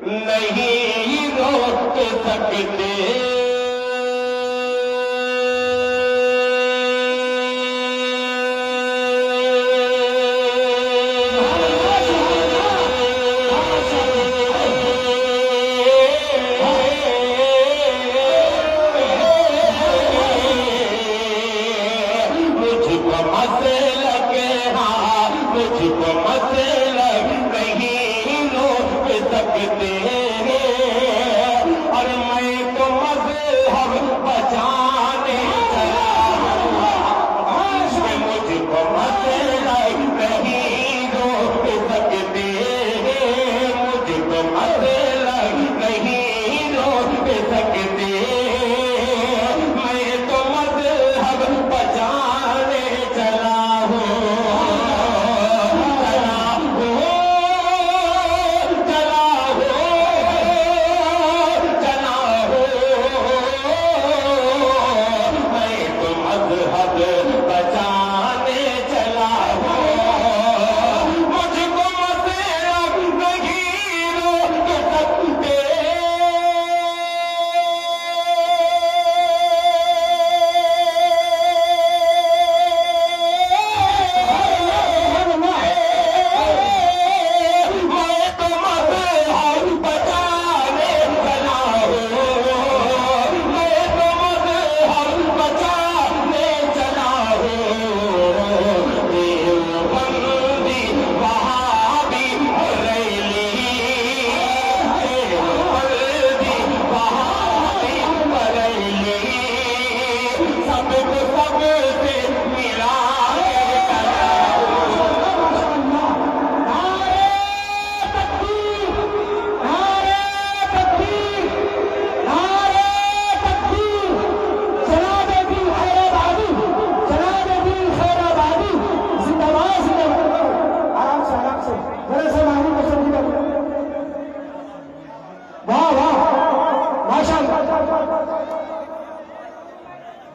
नहीं रोक सकते। मुझको मत लगे, हाँ मुझको मत लग, नहीं रोक सकते। और मैं तो मज़हब बचाने चला हूँ, मुझको मत लग, नहीं रोक सकते। मुझको मत लग, नहीं रोक सकते। मैं तो मज़हब बचाने चला हूँ, मैं तो मज़हब बचाने चला हूँ। मुझको मज़हब नहीं रोक सकते। मैं तो मज़हब बचाने चला हूँ, मैं तो मज़हब बचाने चला हूँ। देवबंदी वहाबी बरेली, देवबंदी वहाबी बरेली, सबको सबसे मिला के चला हूँ।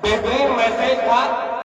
बेहतरीन मैसेज था।